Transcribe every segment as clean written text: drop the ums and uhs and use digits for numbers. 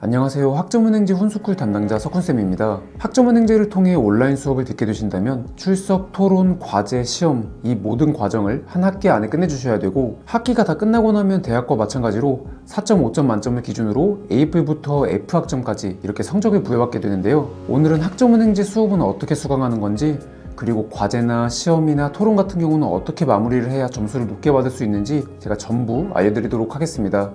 안녕하세요. 학점은행제 훈스쿨 담당자 석훈쌤입니다. 학점은행제를 통해 온라인 수업을 듣게 되신다면 출석, 토론, 과제, 시험 이 모든 과정을 한 학기 안에 끝내주셔야 되고, 학기가 다 끝나고 나면 대학과 마찬가지로 4.5점 만점을 기준으로 A뿔부터 F학점까지 이렇게 성적을 부여받게 되는데요. 오늘은 학점은행제 수업은 어떻게 수강하는 건지, 그리고 과제나 시험이나 토론 같은 경우는 어떻게 마무리를 해야 점수를 높게 받을 수 있는지 제가 전부 알려드리도록 하겠습니다.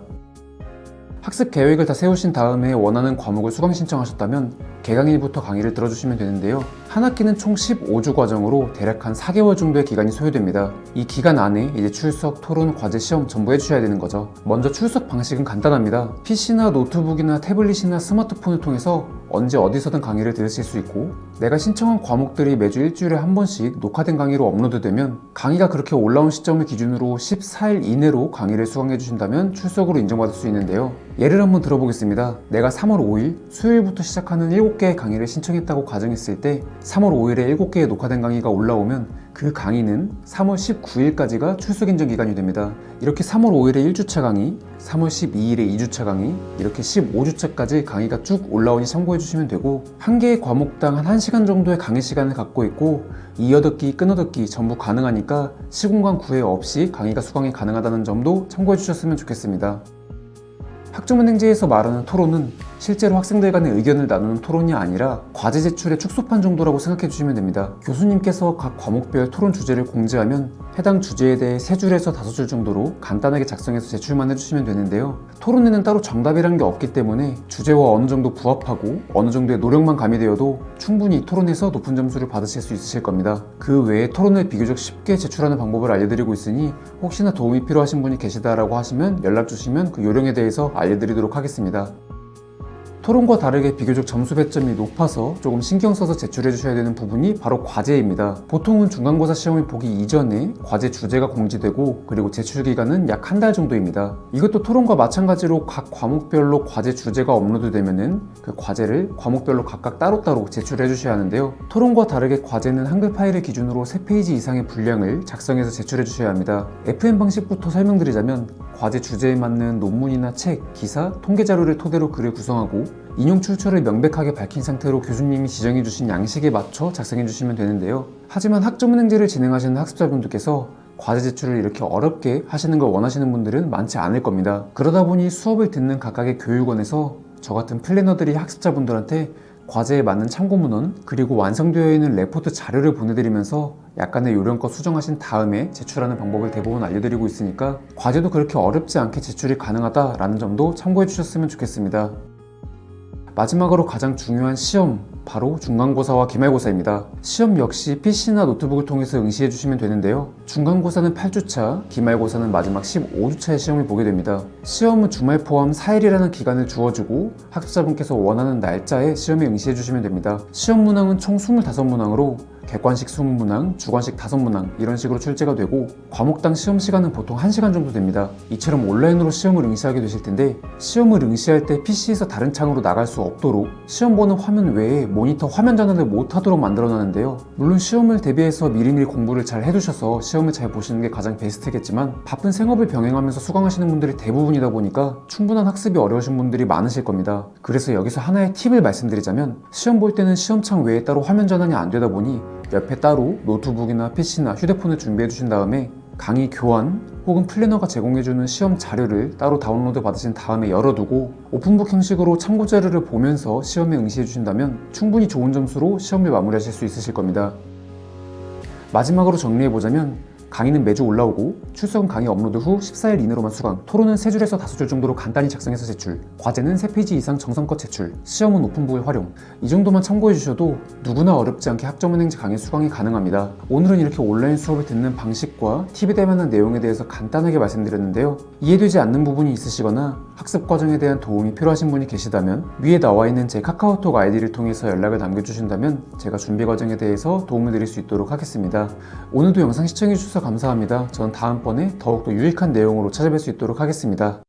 학습 계획을 다 세우신 다음에 원하는 과목을 수강 신청하셨다면 개강일부터 강의를 들어주시면 되는데요. 한 학기는 총 15주 과정으로 대략 한 4개월 정도의 기간이 소요됩니다. 이 기간 안에 이제 출석, 토론, 과제, 시험 전부 해주셔야 되는 거죠. 먼저 출석 방식은 간단합니다. PC나 노트북이나 태블릿이나 스마트폰을 통해서 언제 어디서든 강의를 들으실 수 있고, 내가 신청한 과목들이 매주 일주일에 한 번씩 녹화된 강의로 업로드되면 강의가 그렇게 올라온 시점을 기준으로 14일 이내로 강의를 수강해 주신다면 출석으로 인정받을 수 있는데요. 예를 한번 들어보겠습니다. 내가 3월 5일 수요일부터 시작하는 7개의 강의를 신청했다고 가정했을 때 3월 5일에 7개의 녹화된 강의가 올라오면 그 강의는 3월 19일까지가 출석 인정 기간이 됩니다. 이렇게 3월 5일에 1주차 강의, 3월 12일에 2주차 강의, 이렇게 15주차까지 강의가 쭉 올라오니 참고해 주시면 되고, 한 개의 과목당 한 1시간 정도의 강의 시간을 갖고 있고, 이어듣기, 끊어듣기 전부 가능하니까 시공간 구애 없이 강의가 수강이 가능하다는 점도 참고해 주셨으면 좋겠습니다. 학점은행제에서 말하는 토론은 실제로 학생들 간의 의견을 나누는 토론이 아니라 과제 제출의 축소판 정도라고 생각해 주시면 됩니다. 교수님께서 각 과목별 토론 주제를 공지하면 해당 주제에 대해 3줄에서 5줄 정도로 간단하게 작성해서 제출만 해주시면 되는데요. 토론에는 따로 정답이란 게 없기 때문에 주제와 어느 정도 부합하고 어느 정도의 노력만 가미되어도 충분히 토론에서 높은 점수를 받으실 수 있으실 겁니다. 그 외에 토론을 비교적 쉽게 제출하는 방법을 알려드리고 있으니 혹시나 도움이 필요하신 분이 계시다라고 하시면 연락 주시면 그 요령에 대해서 알려드리도록 하겠습니다. 토론과 다르게 비교적 점수 배점이 높아서 조금 신경 써서 제출해 주셔야 되는 부분이 바로 과제입니다. 보통은 중간고사 시험을 보기 이전에 과제 주제가 공지되고, 그리고 제출 기간은 약 한 달 정도입니다. 이것도 토론과 마찬가지로 각 과목별로 과제 주제가 업로드되면은 그 과제를 과목별로 각각 따로따로 제출해 주셔야 하는데요. 토론과 다르게 과제는 한글 파일을 기준으로 3페이지 이상의 분량을 작성해서 제출해 주셔야 합니다. FM 방식부터 설명드리자면, 과제 주제에 맞는 논문이나 책, 기사, 통계 자료를 토대로 글을 구성하고 인용 출처를 명백하게 밝힌 상태로 교수님이 지정해 주신 양식에 맞춰 작성해 주시면 되는데요. 하지만 학점은행제를 진행하시는 학습자분들께서 과제 제출을 이렇게 어렵게 하시는 걸 원하시는 분들은 많지 않을 겁니다. 그러다 보니 수업을 듣는 각각의 교육원에서 저 같은 플래너들이 학습자분들한테 과제에 맞는 참고문헌, 그리고 완성되어 있는 레포트 자료를 보내드리면서 약간의 요령껏 수정하신 다음에 제출하는 방법을 대부분 알려드리고 있으니까 과제도 그렇게 어렵지 않게 제출이 가능하다라는 점도 참고해 주셨으면 좋겠습니다. 마지막으로 가장 중요한 시험, 바로 중간고사와 기말고사입니다. 시험 역시 PC나 노트북을 통해서 응시해 주시면 되는데요. 중간고사는 8주차, 기말고사는 마지막 15주차의 시험을 보게 됩니다. 시험은 주말 포함 4일이라는 기간을 주어주고 학습자분께서 원하는 날짜에 시험에 응시해 주시면 됩니다. 시험 문항은 총 25문항으로 객관식 20문항, 주관식 5문항 이런 식으로 출제가 되고, 과목당 시험 시간은 보통 1시간 정도 됩니다. 이처럼 온라인으로 시험을 응시하게 되실 텐데, 시험을 응시할 때 PC에서 다른 창으로 나갈 수 없도록 시험 보는 화면 외에 모니터 화면 전환을 못하도록 만들어놨는데요. 물론 시험을 대비해서 미리미리 공부를 잘 해두셔서 시험을 잘 보시는 게 가장 베스트겠지만, 바쁜 생업을 병행하면서 수강하시는 분들이 대부분이다 보니까 충분한 학습이 어려우신 분들이 많으실 겁니다. 그래서 여기서 하나의 팁을 말씀드리자면, 시험 볼 때는 시험창 외에 따로 화면 전환이 안 되다 보니 옆에 따로 노트북이나 PC나 휴대폰을 준비해 주신 다음에 강의 교환 혹은 플래너가 제공해주는 시험 자료를 따로 다운로드 받으신 다음에 열어두고 오픈북 형식으로 참고 자료를 보면서 시험에 응시해 주신다면 충분히 좋은 점수로 시험을 마무리하실 수 있으실 겁니다. 마지막으로 정리해보자면, 강의는 매주 올라오고 출석은 강의 업로드 후 14일 이내로만 수강, 토론은 3줄에서 5줄 정도로 간단히 작성해서 제출, 과제는 3페이지 이상 정성껏 제출, 시험은 오픈북을 활용, 이 정도만 참고해 주셔도 누구나 어렵지 않게 학점은행제 강의 수강이 가능합니다. 오늘은 이렇게 온라인 수업을 듣는 방식과 팁이 될 만한 내용에 대해서 간단하게 말씀드렸는데요. 이해되지 않는 부분이 있으시거나 학습 과정에 대한 도움이 필요하신 분이 계시다면 위에 나와 있는 제 카카오톡 아이디를 통해서 연락을 남겨주신다면 제가 준비 과정에 대해서 도움을 드릴 수 있도록 하겠습니다. 오늘도 영상 시청해 주셔서 감사합니다. 저는 다음번에 더욱더 유익한 내용으로 찾아뵐 수 있도록 하겠습니다.